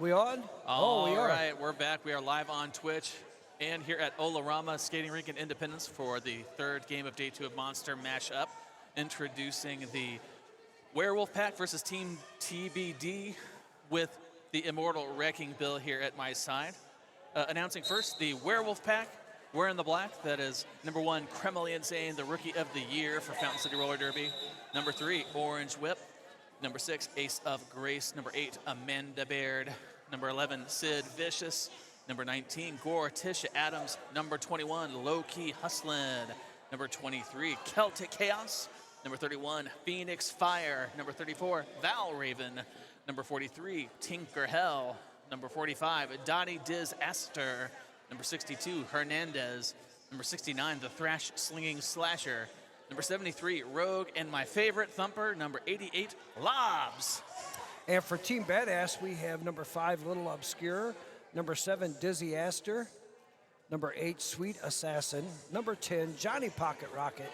We on? All we are. right, we're back. We are live on Twitch and here at Olarama Skating Rink in Independence for the third game of Day 2 of Monster Mashup. Introducing the Werewolf Pack versus Team TBD with the Immortal Wrecking Bill here at my side. Announcing first, the Werewolf Pack, wearing the black. That is number 1, Kremlin Insane, the Rookie of the Year for Fountain City Roller Derby. Number 3, Orange Whip. Number 6, Ace of Grace. Number 8, Amanda Baird. Number 11, Sid Vicious. Number 19, Gore Tisha Adams. Number 21, Low Key Hustlin'. Number 23, Celtic Chaos. Number 31, Phoenix Fire. Number 34, Val Raven. Number 43, Tinker Hell. Number 45, Dottie Disaster. Number 62, Hernandez. Number 69, the Thrash Slinging Slasher. Number 73, Rogue, and my favorite thumper, number 88, Lobs. And for Team Badass, we have number 5, Little Obscure. Number 7, Dizzy Aster. Number 8, Sweet Assassin. Number 10, Johnny Pocket Rocket.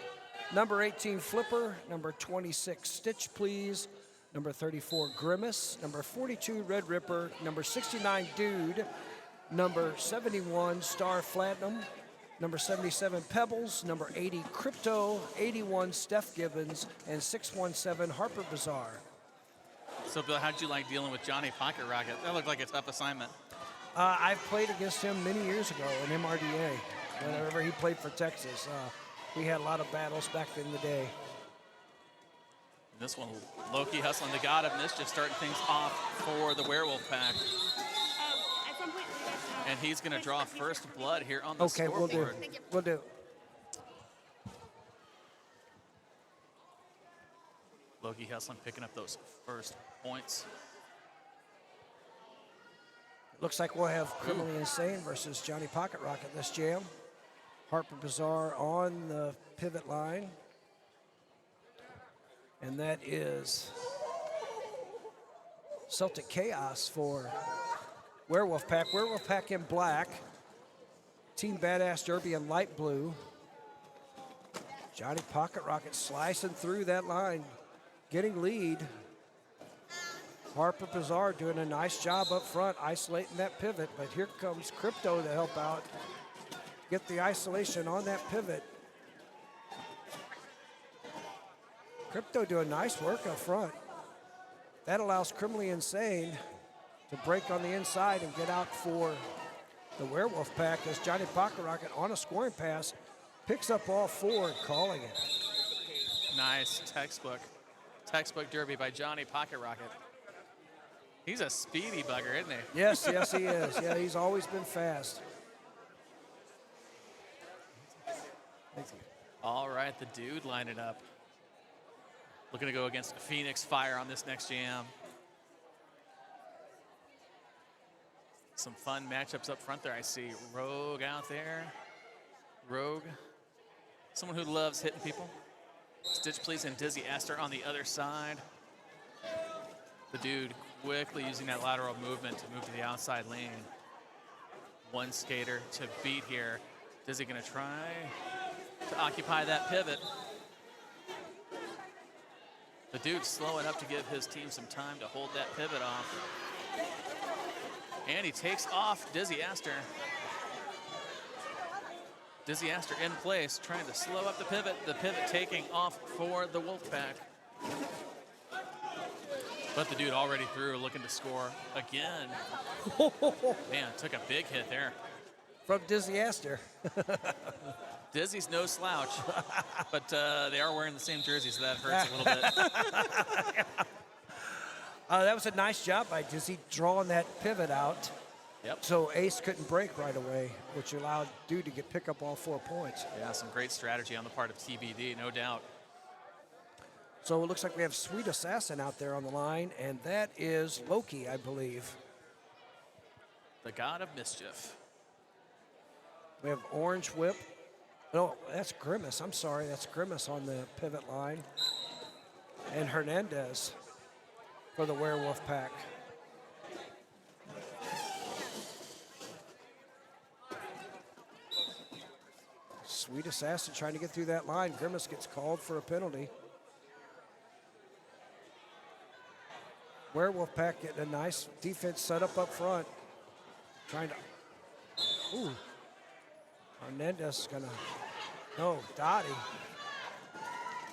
Number 18, Flipper. Number 26, Stitch Please. Number 34, Grimace. Number 42, Red Ripper. Number 69, Dude. Number 71, Star Platinum. Number 77, Pebbles. Number 80, Crypto. 81, Steph Gibbons. And 617, Harper Bazaar. So, Bill, how'd you like dealing with Johnny Pocket Rocket? That looked like a tough assignment. I've played against him many years ago in MRDA. Whenever he played for Texas, we had a lot of battles back in the day. This one, Loki hustling, the God of Mischief, starting things off for the Werewolf Pack. At some point, you guys know. And he's going to draw first blood here on the Okay, scoreboard. we'll do. We'll do. Loki hustling, picking up those first points. Looks like we'll have Criminally Insane versus Johnny Pocket Rocket this jam. Harper Bazaar on the pivot line. And that is Celtic Chaos for Werewolf Pack. Werewolf Pack in black. Team Badass Derby in light blue. Johnny Pocket Rocket slicing through that line, getting lead. Harper Bazaar doing a nice job up front, isolating that pivot, but here comes Crypto to help out, get the isolation on that pivot. Crypto doing nice work up front. That allows Criminally Insane to break on the inside and get out for the Werewolf Pack as Johnny Pocket Rocket on a scoring pass picks up all 4 and calling it. Nice textbook derby by Johnny Pocket Rocket. He's a speedy bugger, isn't he? Yes, he is. Yeah, he's always been fast. Thank you. All right, the Dude lining up. Looking to go against Phoenix Fire on this next jam. Some fun matchups up front there. I see Rogue out there. Rogue, someone who loves hitting people. Stitch Please and Dizzy Aster on the other side. The Dude quickly using that lateral movement to move to the outside lane. One skater to beat here. Dizzy gonna try to occupy that pivot. The Dude slow enough to give his team some time to hold that pivot off. And he takes off Dizzy Aster. Dizzy Aster in place, trying to slow up the pivot taking off for the Wolfpack. But the Dude already through, looking to score again. Man, took a big hit there. From Dizzy Aster. Dizzy's no slouch, but they are wearing the same jersey, so that hurts a little bit. That was a nice job by Dizzy drawing that pivot out. Yep. So Ace couldn't break right away, which allowed Dude to pick up all 4 points. Yeah, some great strategy on the part of TBD, no doubt. So it looks like we have Sweet Assassin out there on the line, and that is Loki, I believe. The God of Mischief. We have Orange Whip. No, that's Grimace. I'm sorry, that's Grimace on the pivot line. And Hernandez for the Werewolf Pack. Sweet Assassin trying to get through that line. Grimace gets called for a penalty. Werewolf Pack getting a nice defense set up front. Trying to, ooh. Hernandez is gonna, no, Dottie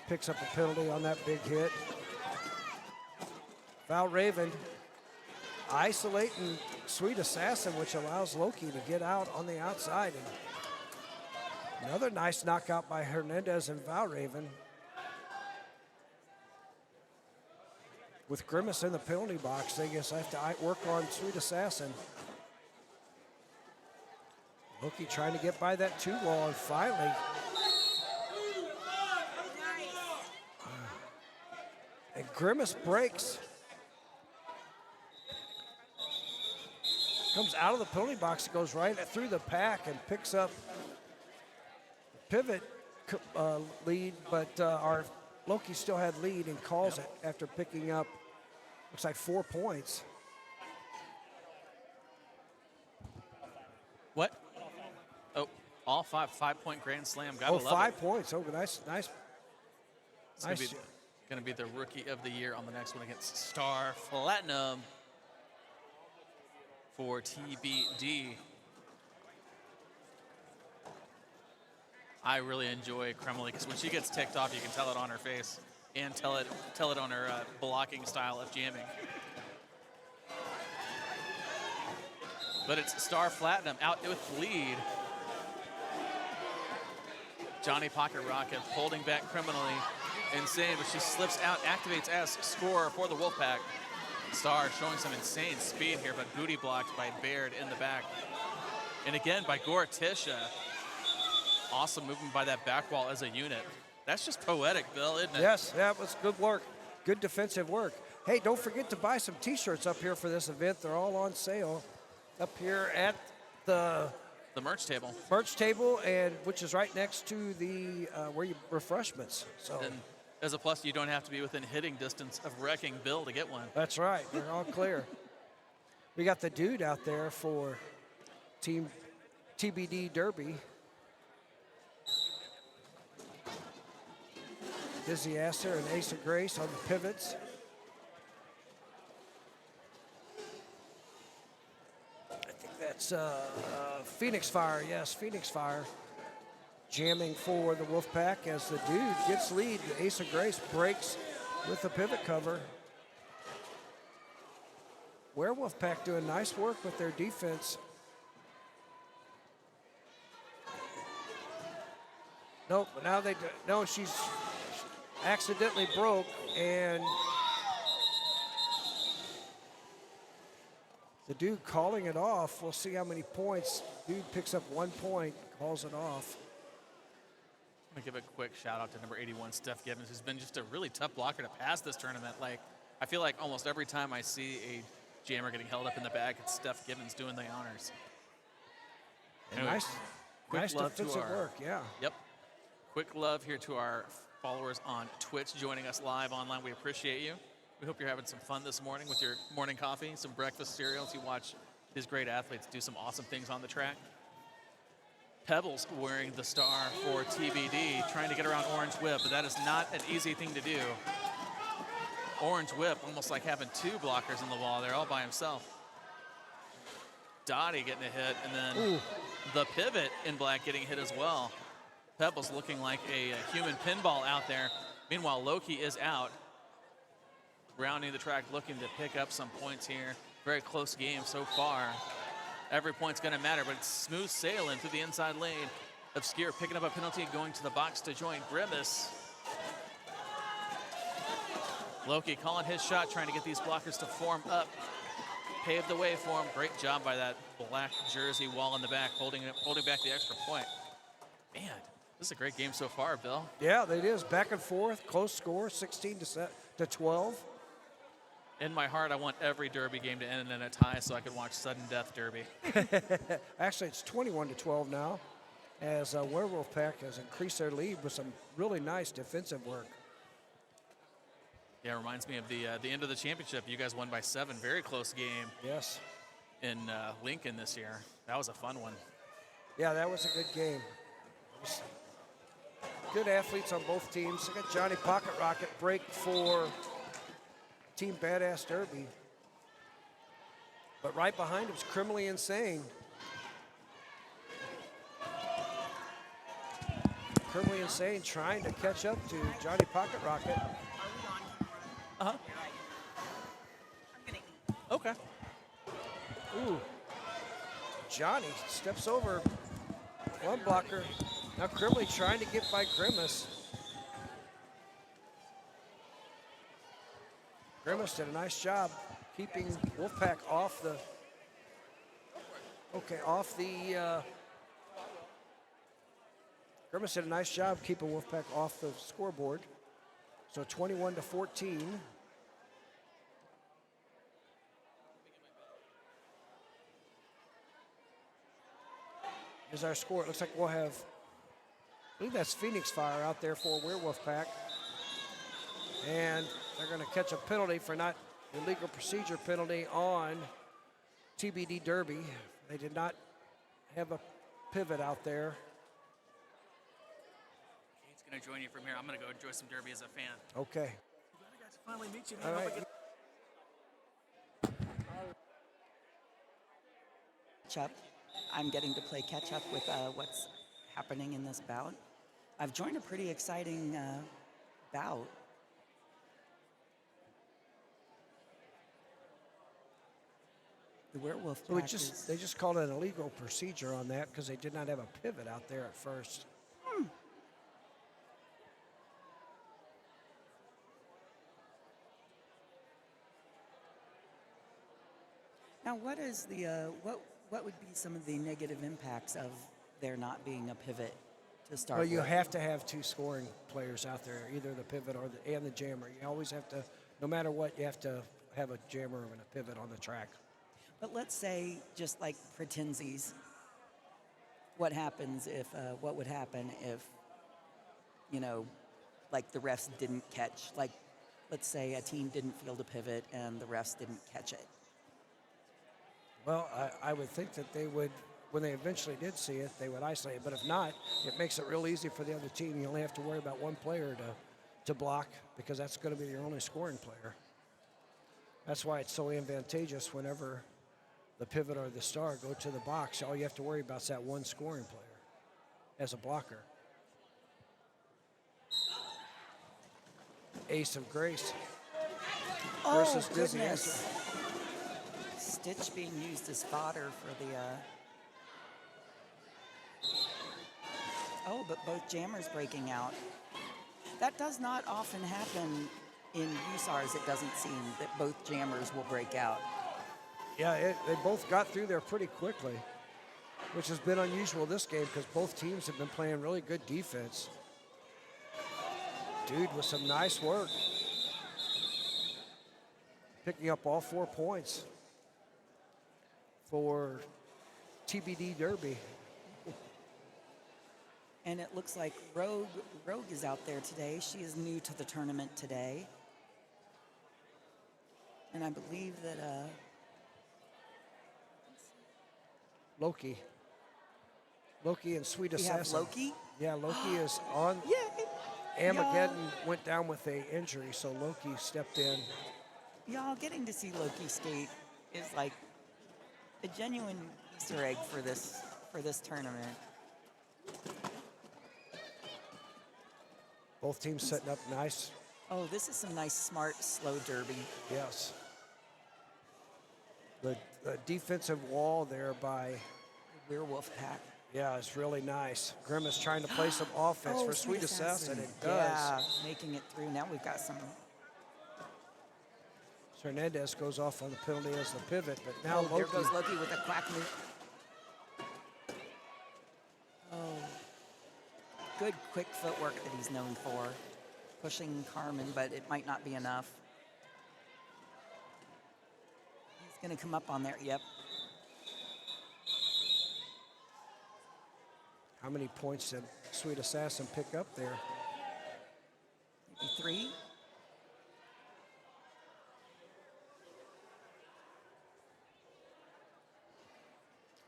picks up a penalty on that big hit. Val Raven isolating Sweet Assassin, which allows Loki to get out on the outside. And another nice knockout by Hernandez and Val Raven. With Grimace in the penalty box, they guess I have to work on Sweet Assassin. Loki trying to get by that 2-wall, and finally, and Grimace breaks. Comes out of the penalty box, goes right through the pack and picks up the pivot lead, but our Loki still had lead and calls it after picking up, looks like 4 points. What? Oh, all 5-point grand slam. Gotta love 5 it. points. Oh, nice. It's gonna be the rookie of the year on the next one against Star Platinum for TBD. I really enjoy Kremley because when she gets ticked off, you can tell it on her face and tell it on her blocking style of jamming. But it's Star Platinum out with lead. Johnny Pocket Rocket holding back criminally. Insane, but she slips out, activates as scorer for the Wolfpack. Star showing some insane speed here, but booty blocked by Baird in the back. And again by Gortisha. Awesome movement by that back wall as a unit. That's just poetic, Bill, isn't it? Yes, that was good work. Good defensive work. Hey, don't forget to buy some T-shirts up here for this event. They're all on sale up here at the merch table. Merch table, and which is right next to the where you refreshments. So. And as a plus, you don't have to be within hitting distance of wrecking Bill to get one. That's right. They're all clear. We got the dude out there for Team TBD Derby. Dizzy Astor and Ace of Grace on the pivots. I think that's Phoenix Fire. Yes, Phoenix Fire. Jamming for the Wolfpack as the dude gets lead. Ace of Grace breaks with the pivot cover. Werewolf Pack doing nice work with their defense. Nope, but now they do. No, she's accidentally broke, and the dude calling it off. We'll see how many points. Dude picks up 1 point, calls it off. I'm gonna give a quick shout out to number 81, Steph Gibbons, who's been just a really tough blocker to pass this tournament. Like, I feel like almost every time I see a jammer getting held up in the back, it's Steph Gibbons doing the honors. And nice love to defensive work, yeah. Yep. Quick love here to our followers on Twitch joining us live online. We appreciate you. We hope you're having some fun this morning with your morning coffee, some breakfast cereals. You watch these great athletes do some awesome things on the track. Pebbles wearing the star for TBD, trying to get around Orange Whip, but that is not an easy thing to do. Orange Whip, almost like having 2 blockers in the wall there all by himself. Dottie getting a hit, and then the pivot in black getting hit as well. Pebbles looking like a human pinball out there. Meanwhile, Loki is out, rounding the track, looking to pick up some points here. Very close game so far. Every point's gonna matter, but it's smooth sailing through the inside lane. Obscure picking up a penalty and going to the box to join Grimace. Loki calling his shot, trying to get these blockers to form up. Paved the way for him. Great job by that black jersey wall in the back, holding back the extra point. Man, this is a great game so far, Bill. Yeah, it is. Back and forth, close score, 16 to 12. In my heart, I want every Derby game to end in a tie so I can watch sudden death Derby. Actually, it's 21 to 12 now, as Werewolf Pack has increased their lead with some really nice defensive work. Yeah, it reminds me of the end of the championship. You guys won by 7. Very close game. Yes. In Lincoln this year. That was a fun one. Yeah, that was a good game. Good athletes on both teams. I got Johnny Pocket Rocket break for Team Badass Derby. But right behind him is Criminally Insane. Criminally Insane trying to catch up to Johnny Pocket Rocket. Uh-huh. Okay. Ooh. Johnny steps over one blocker. Now Criminally trying to get by Grimace. Grimace did a nice job keeping Wolfpack off the, Grimace did a nice job keeping Wolfpack off the scoreboard. So 21-14. Here's our score. It looks like we'll have, I believe that's Phoenix Fire out there for Werewolf Pack. And they're going to catch a penalty for not illegal procedure penalty on TBD Derby. They did not have a pivot out there. Kate's going to join you from here. I'm going to go enjoy some Derby as a fan. Okay. I got to finally meet you. All right. Catch up. I'm getting to play catch up with what's happening in this bout. I've joined a pretty exciting bout. The Werewolf So Pack is- they just called an illegal procedure on that because they did not have a pivot out there at first. Now, what is the what would be some of the negative impacts of there not being a pivot to start Well, you with? have to have two scoring players out there, either the pivot or the jammer. You always have to, no matter what, you have to have a jammer and a pivot on the track. But let's say, just like pretensies, what happens if, what would happen if, you know, like the refs didn't catch, like, let's say a team didn't field a pivot and the refs didn't catch it. Well, I would think that they would, when they eventually did see it, they would isolate it. But if not, it makes it real easy for the other team. You only have to worry about one player to block because that's going to be your only scoring player. That's why it's so advantageous whenever the pivot or the star go to the box. All you have to worry about is that one scoring player as a blocker. Ace of Grace versus Dizzy goodness. Answer. Stitch being used as fodder for the. Oh, but both jammers breaking out. That does not often happen in USARs, it doesn't seem, that both jammers will break out. Yeah, they both got through there pretty quickly, which has been unusual this game because both teams have been playing really good defense. Dude with some nice work. Picking up all 4 points for TBD Derby. And it looks like Rogue is out there today. She is new to the tournament today. And I believe that Loki and Sweet we have Assassin. Loki. Yeah, Loki is on. Yay! Armageddon went down with a injury, so Loki stepped in. Y'all getting to see Loki skate is like a genuine Easter egg for this tournament. Both teams setting up nice. Oh, this is some nice, smart, slow derby. Yes. The defensive wall there by, Werewolf Pack. yeah, it's really nice. Grimace trying to play some offense for Sweet Assassin. It does. Yeah, making it through. Now we've got some. Hernandez goes off on the penalty as the pivot, but now Oh, there Loki. goes Loki with a quack move. Oh, good quick footwork that he's known for. Pushing Carmen, but it might not be enough. He's going to come up on there. Yep. How many points did Sweet Assassin pick up there? Maybe 3.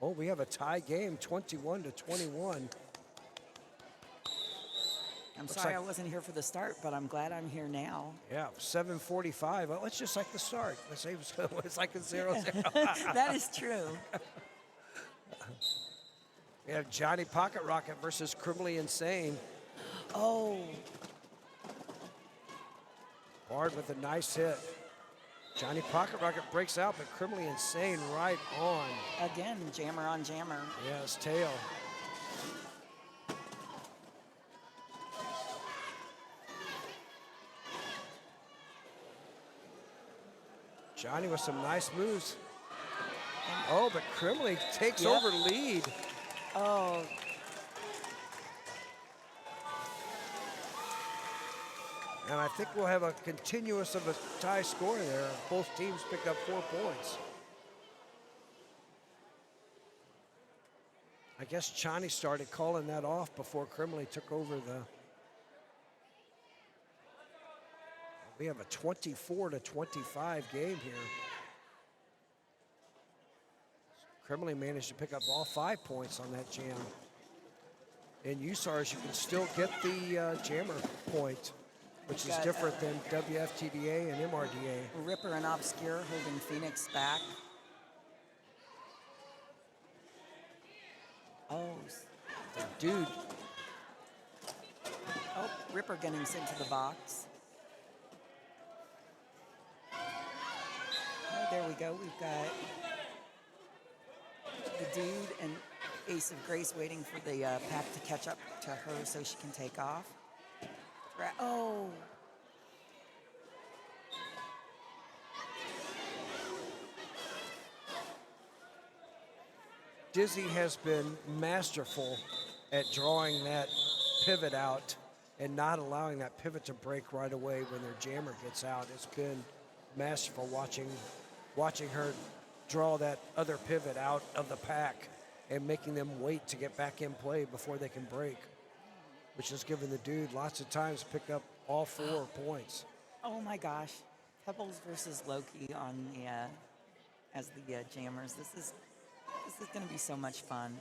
Oh, we have a tie game, 21-21. I'm Looks sorry like- I wasn't here for the start, but I'm glad I'm here now. Yeah, 7:45. Well, it's just like the start. Let's say it's like a 0-0. That is true. We have Johnny Pocket Rocket versus Criminally Insane. Oh, Bard with a nice hit. Johnny Pocket Rocket breaks out, but Criminally Insane right on. again, jammer on jammer. Yeah, his tail. Johnny with some nice moves. Oh, but Criminally takes Yep. over lead. Oh, And I think we'll have a continuous of a tie score there. Both teams pick up 4 points. I guess Johnny started calling that off before Criminally took over the. We have a 24-25 game here. Criminally managed to pick up all 5 points on that jam. In USARS, you can still get the jammer point, which is Got, different than WFTDA and MRDA. Ripper and Obscure holding Phoenix back. Oh, Dude, oh, Ripper getting sent to the box. Oh, there we go. We've got the dude and Ace of Grace waiting for the pack to catch up to her so she can take off. Oh. Dizzy has been masterful at drawing that pivot out and not allowing that pivot to break right away when their jammer gets out. It's been masterful watching her draw that other pivot out of the pack and making them wait to get back in play before they can break, which has given the dude lots of times to pick up all 4 points. Oh my gosh. Pebbles versus Loki on the as the jammers. This is going to be so much fun.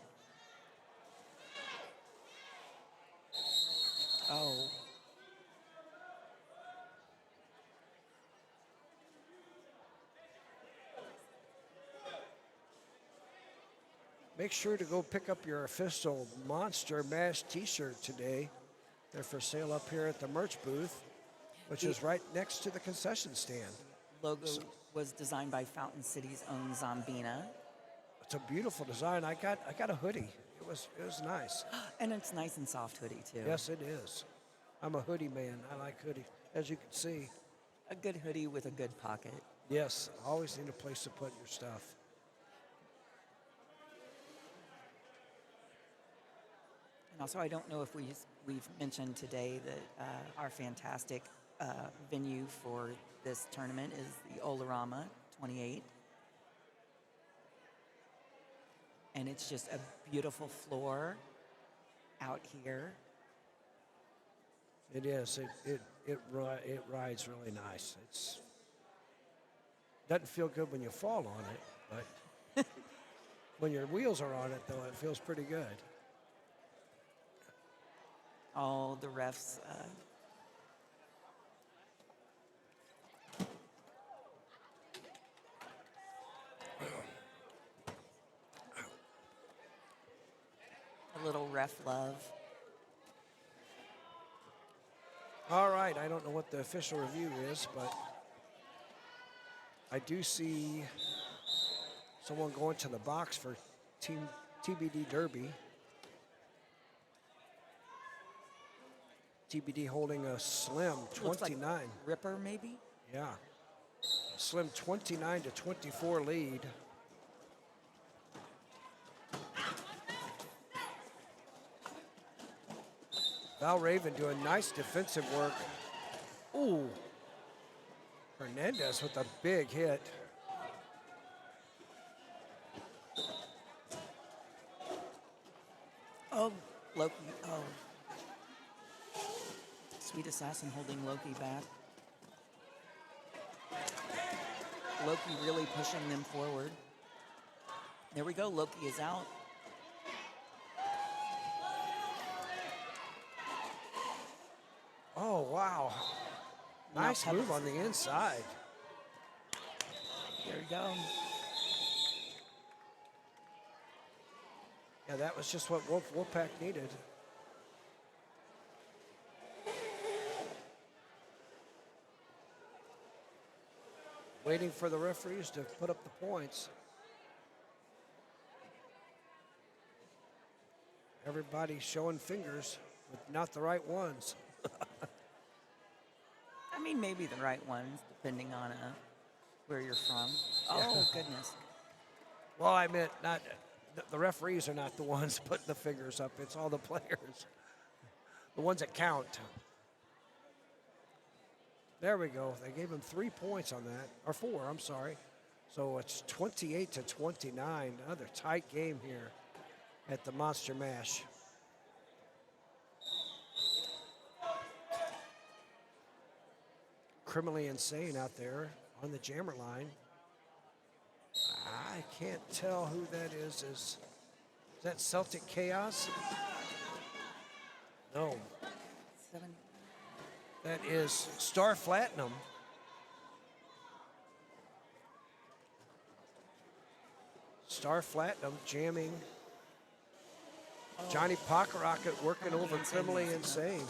Oh. Make sure to go pick up your official Monster Mash t-shirt today. They're for sale up here at the merch booth, which is right next to the concession stand. Logo was designed by Fountain City's own Zombina. It's a beautiful design. I got a hoodie. It was nice. And it's nice and soft hoodie too. Yes, it is. I'm a hoodie man. I like hoodie, as you can see. A good hoodie with a good pocket. Yes, always need a place to put your stuff. And also, I don't know if we've mentioned today that our fantastic venue for this tournament is the Olarama 28. And it's just a beautiful floor out here. It is. It rides really nice. It's doesn't feel good when you fall on it, but when your wheels are on it, though, it feels pretty good. All the refs. A little ref love. All right, I don't know what the official review is, but I do see someone going to the box for Team TBD Derby. TBD holding a slim Looks like 29. Ripper, maybe? Yeah. Slim 29-24 lead. Val Raven doing nice defensive work. Ooh. Hernandez with a big hit. Oh, Loki. Oh. Sweet Assassin holding Loki back. Loki really pushing them forward. There we go. Loki is out. Oh, wow. Nice Now move on Pebbles. the inside. There we go. Yeah, that was just what Wolfpack needed. Waiting for the referees to put up the points. Everybody showing fingers, but not the right ones. I mean, maybe the right ones, depending on where you're from. Oh, goodness. Well, I meant not, the referees are not the ones putting the fingers up. It's all the players, the ones that count. There we go. They gave him 3 points on that, or 4, I'm sorry. So it's 28 to 29. Another tight game here at the Monster Mash. Criminally insane out there on the jammer line. I can't tell who that is. Is that Celtic Chaos? No, 7. that is Star Platinum. Star Platinum jamming. Johnny Pocket Rocket working over Criminally Insane.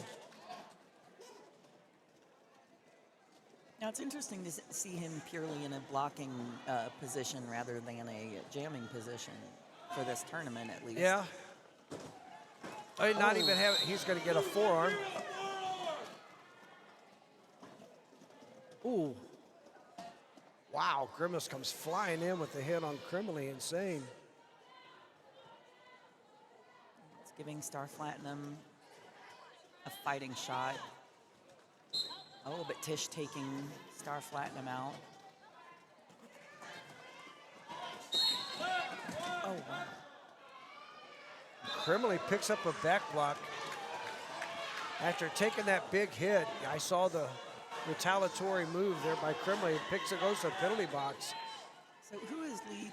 Now, it's interesting to see him purely in a blocking position rather than a jamming position for this tournament, at least. Yeah. I did not even have it. He's going to get a forearm. Ooh. Wow, Grimace comes flying in with the hit on Criminally Insane. It's giving Star Platinum a fighting shot. Oh, but Tish taking Star Platinum out. Oh, wow. Criminally picks up a back block. After taking that big hit, I saw the retaliatory move there by Criminally. It goes to the penalty box. So who is lead?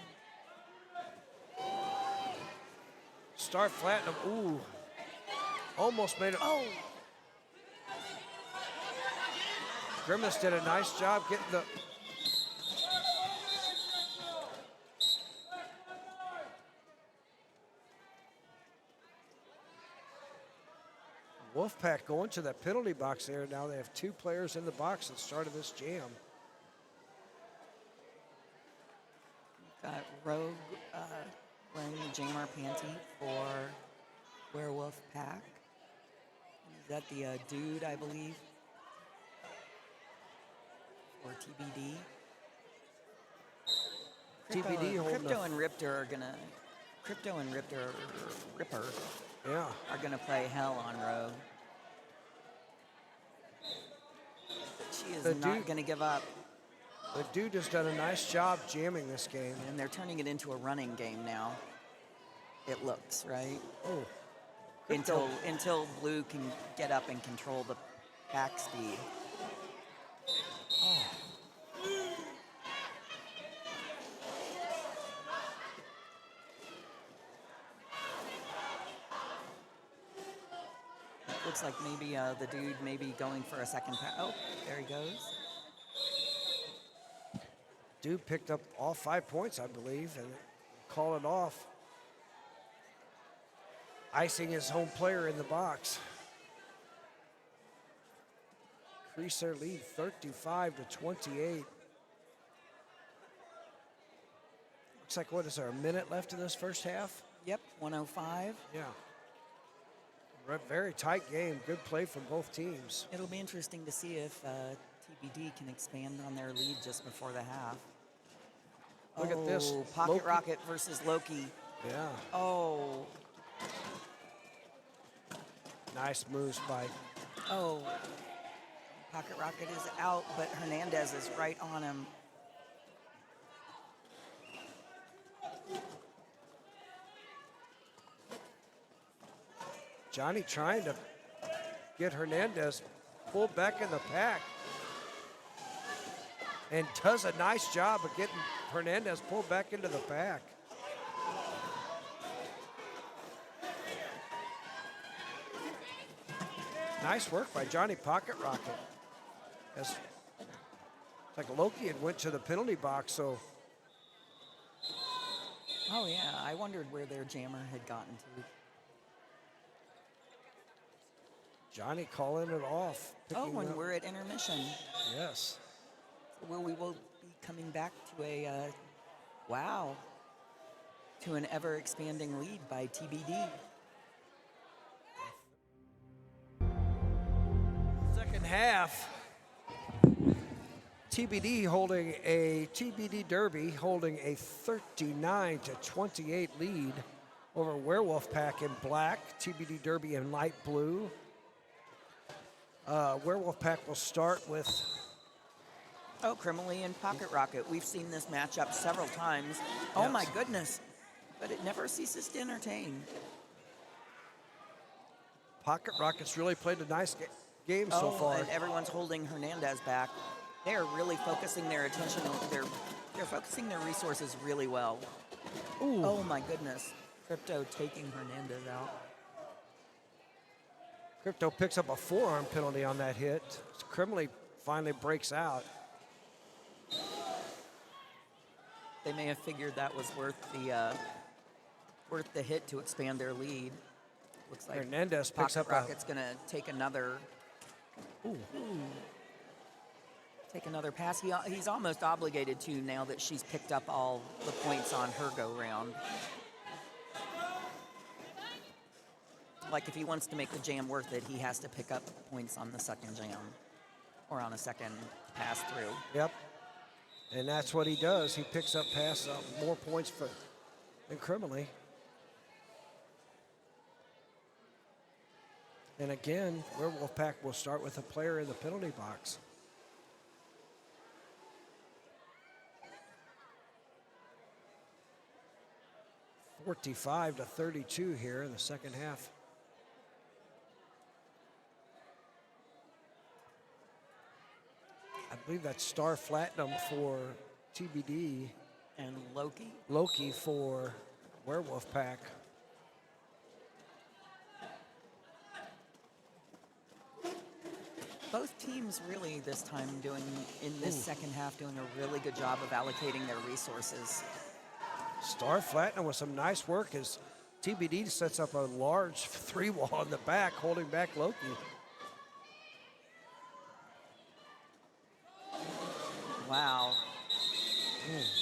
Star Platinum, ooh. Almost made it. Oh, Grimace did a nice job getting the. Wolfpack going to that penalty box there. Now they have 2 players in the box at the start of this jam. got Rogue wearing the jammer panty for Werewolf Pack. Is that the dude, I believe? Or TBD? TBD holding Crypto the- and Riptor are gonna. Crypto and Ripper Yeah. are gonna play hell on Rogue. But she is The not dude- gonna give up, The dude has done a nice job jamming this game. and they're turning it into a running game now. It looks right Oh. until Blue can get up and control the back speed. Looks like maybe the dude may be going for a second pass. Oh, there he goes. Dude picked up all 5 points, I believe, and call it off. Icing his home player in the box. Increase their lead 35 to 28. Looks like, what is there, a minute left in this first half? Yep, 105. Yeah. Very tight game. Good play from both teams. It'll be interesting to see if TBD can expand on their lead just before the half. Look at this. Pocket Loki. Rocket versus Loki. Yeah. Oh, Nice moves by. oh. Pocket Rocket is out, but Hernandez is right on him. Johnny trying to get Hernandez pulled back in the pack. And does a nice job of getting Hernandez pulled back into the pack. Nice work by Johnny Pocket Rocket. As it's like Loki had went to the penalty box, so Oh yeah, I wondered where their jammer had gotten to. Johnny calling it off. Oh, picking and up- we're at intermission. Yes. Well, we will be coming back to a wow, to an ever-expanding lead by TBD. Second half. TBD Derby holding a 39-28 lead over Werewolf Pack in black, TBD Derby in light blue. Werewolf Pack will start with Oh, Crimley and Pocket Rocket. We've seen this matchup several times. Oh Yes. my goodness. But it never ceases to entertain. Pocket Rockets. Really played a nice game so far. And everyone's holding Hernandez back. They're really focusing their attention. They're focusing their resources really well. Ooh. Oh my goodness. Crypto taking Hernandez out. Crypto picks up a forearm penalty on that hit. Crimley finally breaks out. They may have figured that was worth the hit to expand their lead. Looks like Hernandez picks Pocket up Rocket's gonna take another. Take another pass. He's almost obligated to now that she's picked up all the points on her go round. Like if he wants to make the jam worth it, he has to pick up points on the second jam or on a second pass through. Yep. And that's what he does. He picks up more points than Crimley. And again, Werewolf Pack will start with a player in the penalty box. (45-32) here in the second half. I believe that's Star Platinum for TBD, And Loki. Loki for Werewolf Pack. Both teams really this time in this second half doing a really good job of allocating their resources. Star Platinum with some nice work as TBD sets up a large 3-wall in the back, holding back Loki. Wow.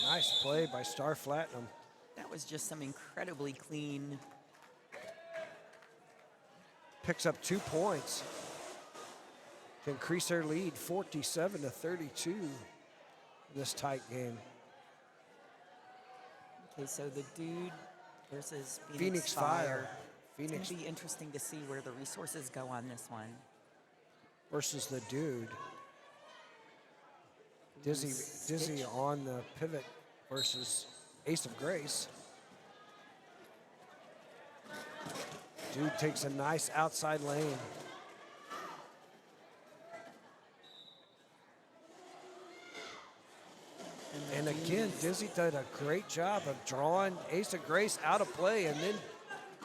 Nice play by Star Platinum. That was just some incredibly clean. Picks up 2 points to increase their lead 47-32 in this tight game. Okay, so the dude versus Phoenix Fire. It's Phoenix going to be interesting to see where the resources go on this one. versus the dude. Dizzy on the pivot versus Ace of Grace. Dude takes a nice outside lane. And again, Dizzy did a great job of drawing Ace of Grace out of play and then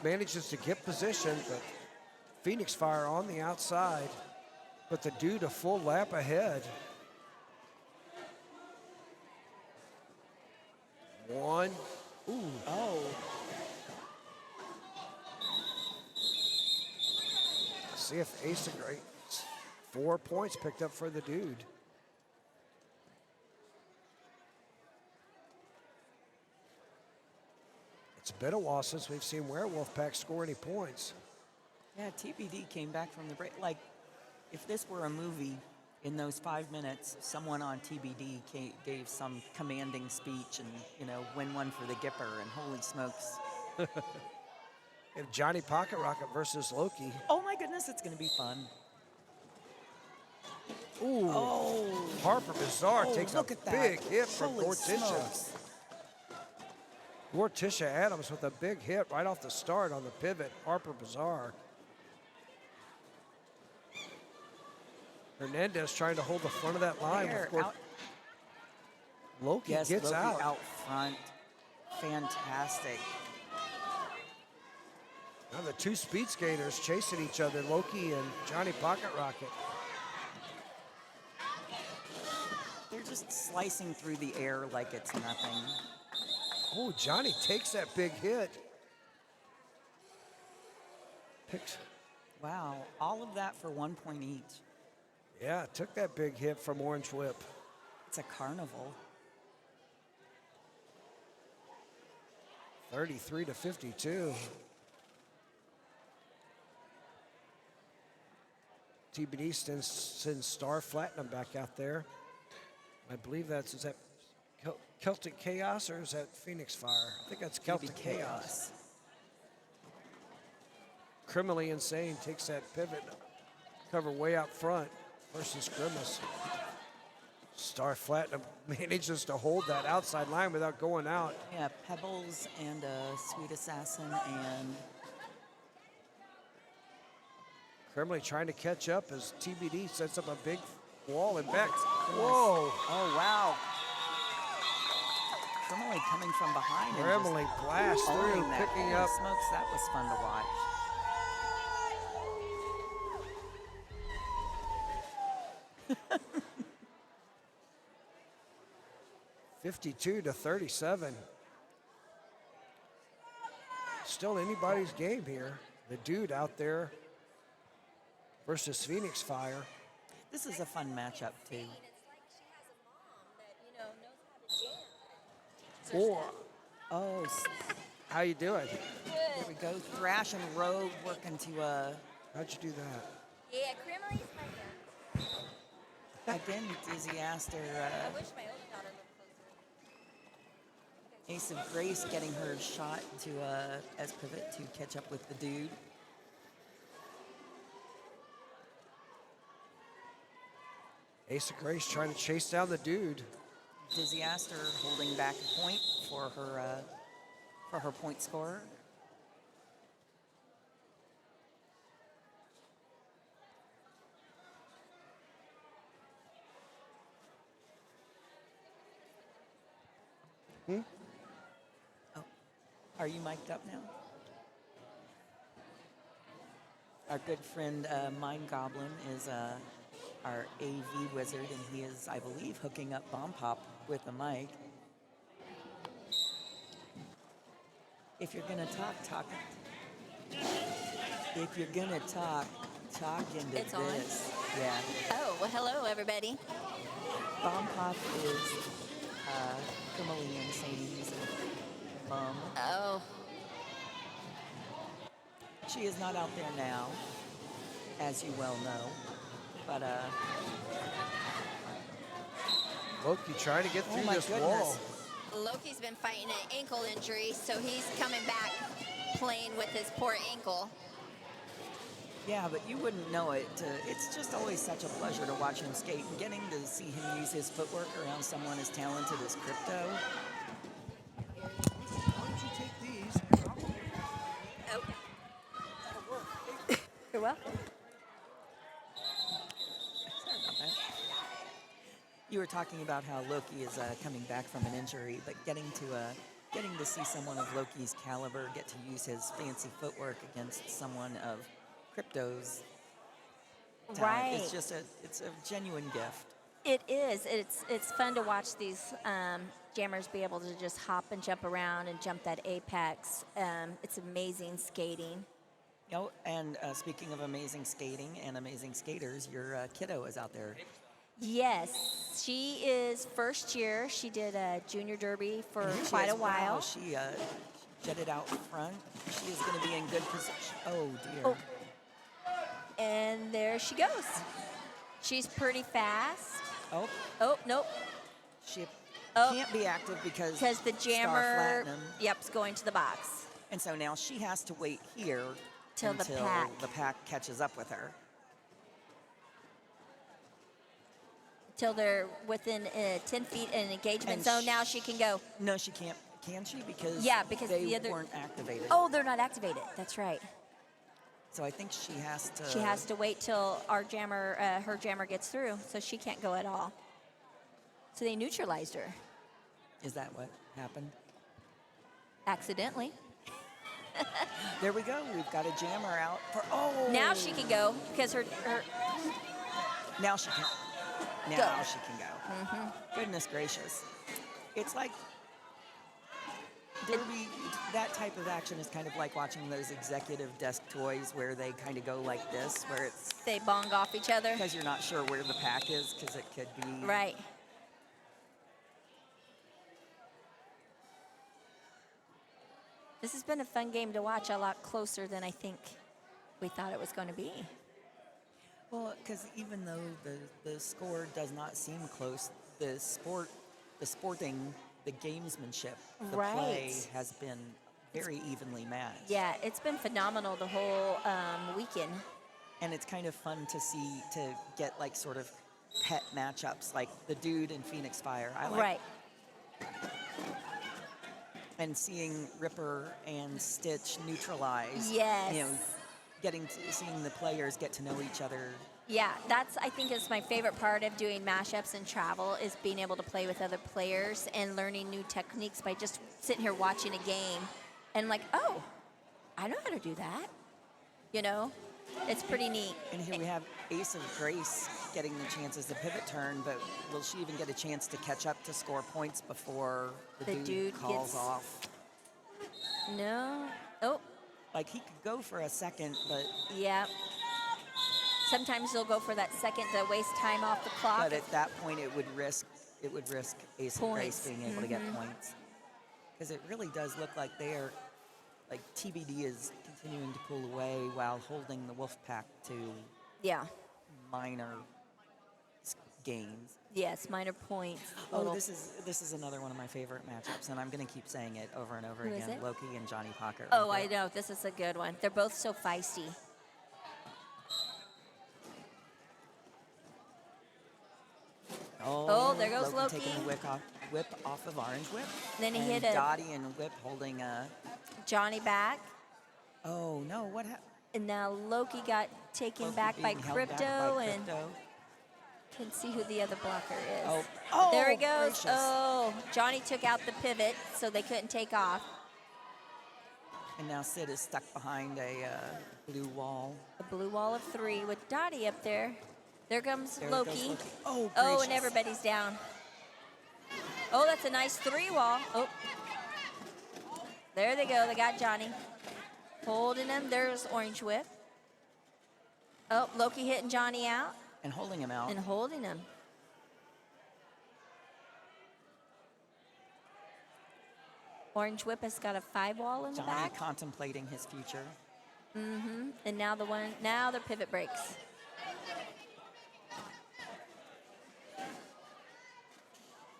manages to get position, but Phoenix Fire on the outside, but the dude a full lap ahead. One. Ooh. Oh, See if Ace of Grace. 4 points picked up for the dude. It's been a while since we've seen Werewolf Pack score any points. yeah, TBD came back from the break. Like, if this were a movie, in those 5 minutes, someone on TBD gave some commanding speech and, win one for the Gipper, and holy smokes. And Johnny Pocket Rocket versus Loki. Oh my goodness, it's going to be fun. Ooh. Oh, Harper Bizarre takes a look at that. big hit from Holy Morticia. smokes. Morticia Adams with a big hit right off the start on the pivot. Harper Bizarre. Hernandez trying to hold the front of that line. There, Of course, out- Loki yes, gets Loki out. front. Fantastic. Now the two speed skaters chasing each other, Loki and Johnny Pocket Rocket. They're just slicing through the air like it's nothing. Oh, Johnny takes that big hit. Picks. Wow, all of that for 1 point each. Yeah, took that big hit from Orange Whip. It's a carnival. 33-52. TBD sends Star Platinum back out there. I believe is that Celtic Chaos or is that Phoenix Fire? I think that's Celtic Maybe Chaos. Criminally Insane takes that pivot cover way out front versus Grimace. Star Platinum manages to hold that outside line without going out. Yeah, Pebbles and Sweet Assassin and Kremley trying to catch up as TBD sets up a big wall and back. Grimace. Whoa! Oh, wow. Kremley coming from behind. And Kremley just blasts through, owning that. picking Holy up. smokes, that was fun to watch. (52-37). Still anybody's game here. The dude out there versus Phoenix Fire. This is a fun matchup, too. It's like she has a mom that, knows how to jam. Or, Oh, how you doing? here we go. Thrash and Rogue working to, How'd you do that? Yeah, Kremley's my again, Dizzy Aster, I wish my older daughter lived closer. Ace of Grace getting her shot to, as pivot to catch up with the dude. Ace of Grace trying to chase down the dude. Dizzy Aster holding back a point for her point scorer. Oh, are you mic'd up now? Our good friend Mind Goblin is our AV wizard, and he is, I believe, hooking up Bomb Pop with a mic. If you're gonna talk. If you're gonna talk into It's this. on? Yeah. Oh, well, hello, everybody. Bomb Pop is criminally insane's mom. Oh, She is not out there now, as you well know. But Loki trying to get Oh through my this goodness. wall. Loki's been fighting an ankle injury, so he's coming back playing with his poor ankle. yeah, but you wouldn't know it. It's just always such a pleasure to watch him skate. And getting to see him use his footwork around someone as talented as Crypto. Why don't you take these? Oh. You're welcome. Sorry about that. You were talking about how Loki is coming back from an injury, but getting to see someone of Loki's caliber get to use his fancy footwork against someone of Crypto's talent Right. is just it's a genuine gift. It is. It's fun to watch these jammers be able to just hop and jump around and jump that apex. It's amazing skating. You know, and speaking of amazing skating and amazing skaters, your kiddo is out there. Yes, she is first year. She did a junior derby for And here she quite is. a while. Wow, she jetted out front. She is going to be in good position. Oh, dear. Oh. And there she goes. She's pretty fast. Oh, Oh, nope. she Oh. can't be active because Because the Star jammer, Platinum. yep's going to the box. And so now she has to wait here Till the until pack. the pack catches up with her. Till they're within 10 feet in engagement And zone. Now she can go. No, she can't. Can she? Because Yeah, because they the other- weren't activated. Oh, they're not activated. That's right. So I think she has to. She has to wait till our jammer, her jammer gets through, so she can't go at all. So they neutralized her Is that what happened? accidentally. There we go. We've got a jammer out for. Oh. Now she can go because her Now she can. Now she can go. Goodness gracious. It's like Derby, that type of action is kind of like watching those executive desk toys where they kind of go like this, where it's they bong off each other. because you're not sure where the pack is because it could be. Right. This has been a fun game to watch, a lot closer than I think we thought it was going to be. Well, because even though the score does not seem close, the gamesmanship, the play Right. has been very evenly matched. Yeah, it's been phenomenal the whole weekend. And it's kind of fun to get like sort of pet matchups like the dude in Phoenix Fire. I like. Right. And seeing Ripper and Stitch neutralize. Yes. You know, seeing the players get to know each other. Yeah, that's I think is my favorite part of doing mashups and travel is being able to play with other players and learning new techniques by just sitting here watching a game and like, oh, I know how to do that. You know, it's pretty neat. And here we have Ace of Grace getting the chance as the pivot turn, but will she even get a chance to catch up to score points before the dude calls gets- off? No. Oh, Like he could go for a second, but yeah. Sometimes they'll go for that second to waste time off the clock. at that point it would risk Ace of Grace Points. being able to get points. Because it really does look like they are, like TBD is continuing to pull away while holding the Wolf Pack to Yeah. minor gains. Yes, minor points. Oh, Little- this is another one of my favorite matchups, and I'm going to keep saying it over and over Who is again. it? Loki and Johnny Pocket. Oh, I know. This is a good one. They're both so feisty. Oh, there goes Loki. taking the whip off of Orange Whip. Then he and hit a- Dottie and Whip holding a. Johnny back. Oh no! What happened? And now Loki got taken back by Crypto and can see who the other blocker is. Oh, There he goes. gracious. Oh, Johnny took out the pivot so they couldn't take off. And now Sid is stuck behind a blue wall. A blue wall of 3 with Dottie up there. There comes There Loki. goes Loki. Oh, Oh, gracious. and everybody's down. Oh, that's a nice 3 wall. Oh. There they go. They got Johnny. Holding him. There's Orange Whip. Oh, Loki hitting Johnny out And holding him out. and holding him. Orange Whip has got a 5 wall in the Johnny back. contemplating his future. And now their pivot breaks.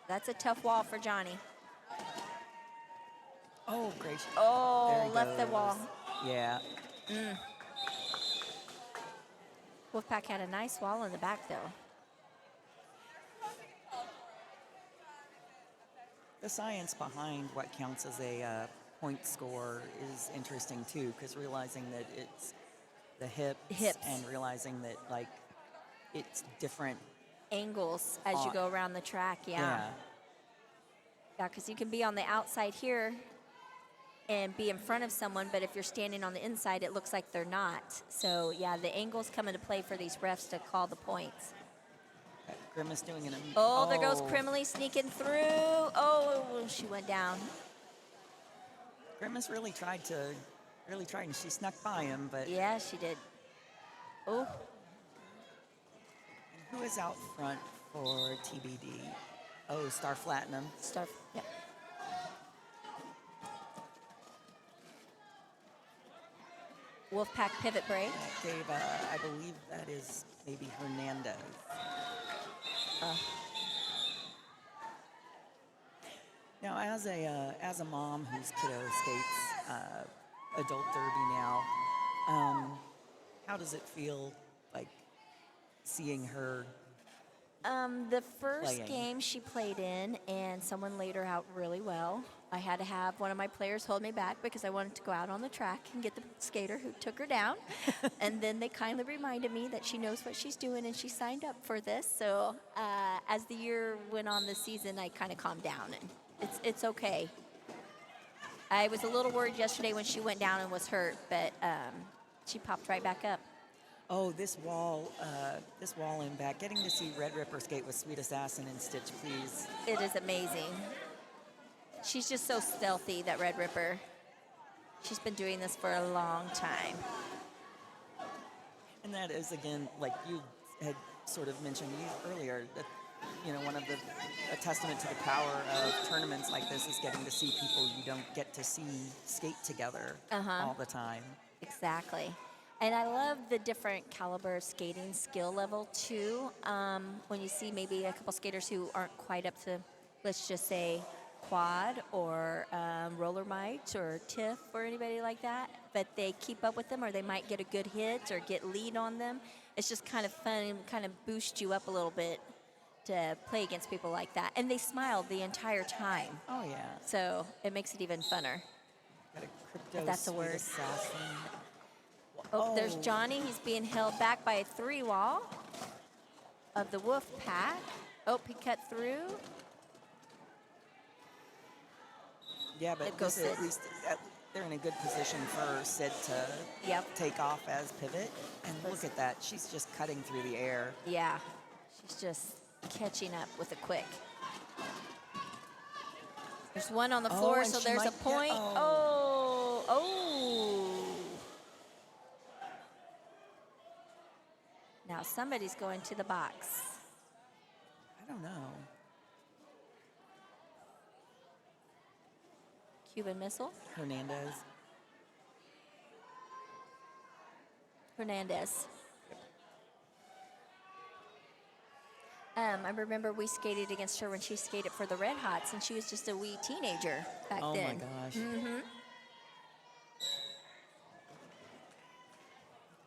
That's a tough wall for Johnny. Oh, gracious. There Oh, he left the goes. wall. Yeah. Wolfpack had a nice wall in the back, though. The science behind what counts as a point score is interesting too, because realizing that it's the hips and realizing that like it's different. Angles as you go around the track, yeah. Yeah, because you can be on the outside here and be in front of someone, but if you're standing on the inside, it looks like they're not. So, yeah, the angles come into play for these refs to call the points. Grimace doing an. Oh, there goes Crimley sneaking through. Oh, she went down. Grimace really tried, and she snuck by him, but. Yeah, she did. Oh, Who is out front for TBD? Oh, Star Platinum. yeah. Wolfpack pivot break. That gave, I believe that is maybe Hernandez. Now, as a mom whose kiddo skates adult derby now, how does it feel like seeing her? The first Playing. game she played in, and someone laid her out really well. I had to have one of my players hold me back because I wanted to go out on the track and get the skater who took her down. And then they kindly reminded me that she knows what she's doing and she signed up for this. So as the year went on this season, I kind of calmed down, and it's okay. I was a little worried yesterday when she went down and was hurt, but she popped right back up. Oh, this wall in back. Getting to see Red Ripper skate with Sweet Assassin and Stitch, please. It is amazing. She's just so stealthy, that Red Ripper. She's been doing this for a long time. And that is, again, like you had sort of mentioned earlier, that, one of a testament to the power of tournaments like this is getting to see people you don't get to see skate together all the time. Exactly. And I love the different caliber of skating skill level, too. When you see maybe a couple skaters who aren't quite up to, let's just say, quad or roller might or tiff or anybody like that, but they keep up with them, or they might get a good hit or get lead on them. It's just kind of fun and kind of boost you up a little bit to play against people like that. And they smile the entire time. Oh, yeah. So it makes it even funner. Got a crypto If that's a Sweet word. Assassin. Oh, there's Johnny. He's being held back by a 3-wall of the Wolf Pack. Oh, he cut through. Yeah, but It goes this is at Sid. least they're in a good position for Sid to Yep. take off as pivot. And look at that. She's just cutting through the air. Yeah, she's just catching up with it quick. There's one on the floor, and so she there's a might get- point. Oh. Now somebody's going to the box. I don't know. Cuban missile. Hernandez. Hernandez. I remember we skated against her when she skated for the Red Hots, and she was just a wee teenager back Oh then. my gosh.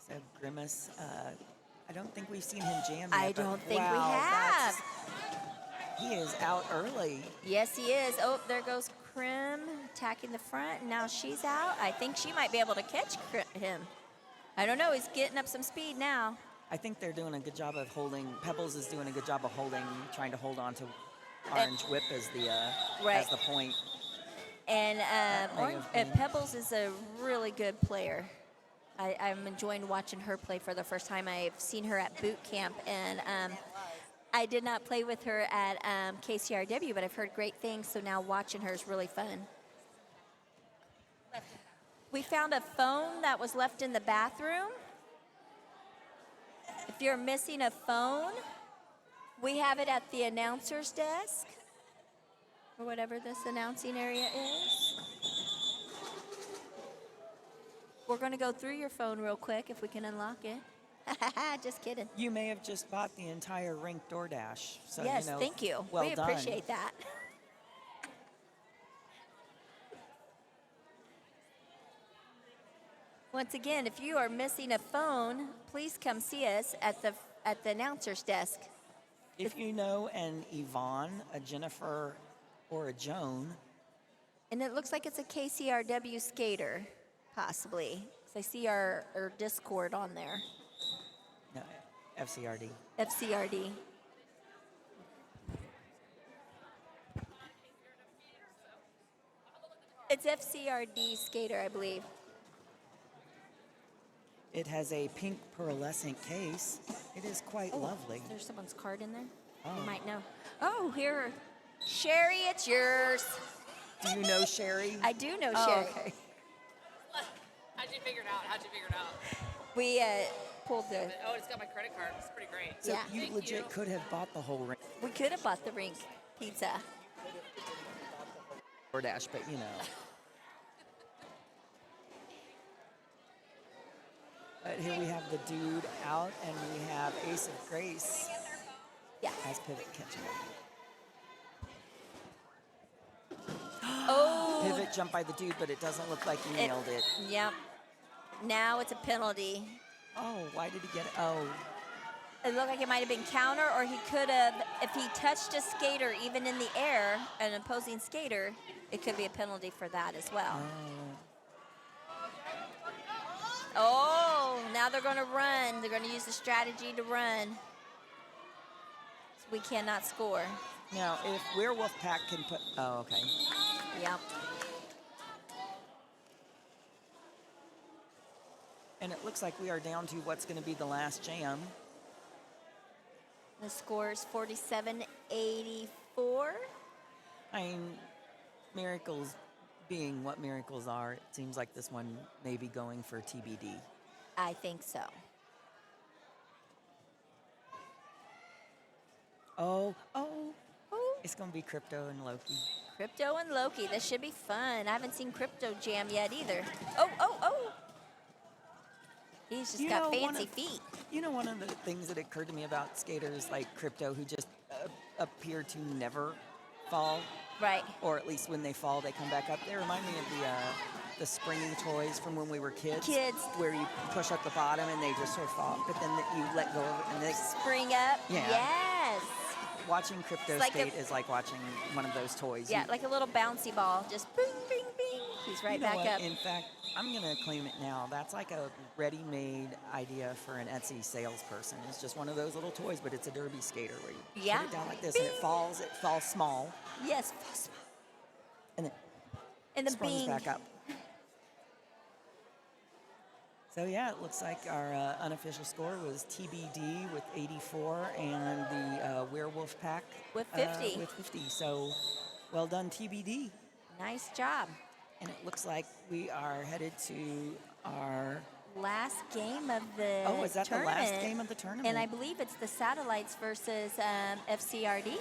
So Grimace, I don't think we've seen him jam yet. I but don't think we wow, have. He is out early. Yes, he is. Oh, there goes Krim attacking the front. Now she's out. I think she might be able to catch him. I don't know. He's getting up some speed now. I think they're doing a good job of holding. Pebbles is doing a good job of trying to hold on to Orange Whip as the point. And may have been- Pebbles is a really good player. I'm enjoying watching her play for the first time. I've seen her at boot camp, and I did not play with her at KCRW, but I've heard great things, so now watching her is really fun. We found a phone that was left in the bathroom. If you're missing a phone, we have it at the announcer's desk, or whatever this announcing area is. We're going to go through your phone real quick if we can unlock it. Just kidding. You may have just bought the entire rink DoorDash. So, Yes, thank you. Well we done. appreciate that. Once again, if you are missing a phone, please come see us at the announcer's desk. If you know an Yvonne, a Jennifer, or a Joan, And it looks like it's a KCRW skater, possibly. 'Cause I see our Discord on there. no, FCRD. FCRD. It's FCRD skater, I believe. It has a pink pearlescent case. It is quite lovely. Is there someone's card in there? Oh. You might know. Oh, here. Sherry, it's yours. Do you know Sherry? I do know Oh, Sherry. okay. How'd you figure it out? We pulled the. Oh, it's got my credit card. It's pretty great. So Yeah. you Thank legit you. could have bought the whole ring We could have bought the rink pizza. DoorDash, but you know. But here we have the dude out, and we have Ace of Grace Yeah. as pivot catching. Oh. Pivot jump by the dude, but it doesn't look like he nailed it. Yep. Now it's a penalty. Oh, why did he get it? Oh, It looked like it might have been counter, or he could have, if he touched a skater even in the air, an opposing skater, it could be a penalty for that as well. Oh, now they're going to run. They're going to use the strategy to run. So we cannot score. now if Werewolf Pack can put. Oh, okay. Yep. And it looks like we are down to what's going to be the last jam. The score is 47-84. I mean, miracles being what miracles are, it seems like this one may be going for TBD. I think so. Oh, it's going to be Crypto and Loki. Crypto and Loki. This should be fun. I haven't seen Crypto jam yet either. Oh. He's just got fancy feet. You know, one of the things that occurred to me about skaters like Crypto who just appear to never fall, Right. or at least when they fall, they come back up. They remind me of the springy toys from when we were kids. Where you push up the bottom and they just sort of fall, but then you let go of it and they Spring up. Yeah. Yes. Watching Crypto It's like skate is like watching one of those toys. Yeah, like a little bouncy ball. Just bing, bing, bing. He's right You know back what? up. In fact, I'm going to claim it now. That's like a ready-made idea for an Etsy salesperson. It's just one of those little toys, but it's a derby skater where you Yeah. put it down like this and it falls small, Yes. and it And the springs bing. back up. So yeah, it looks like our unofficial score was TBD with 84 and the Werewolf pack With 50. With 50. So well done, TBD. Nice job. And it looks like we are headed to our... Last game of the Oh, is that tournament. the last game of the tournament? And I believe it's the Satellites versus FCRD.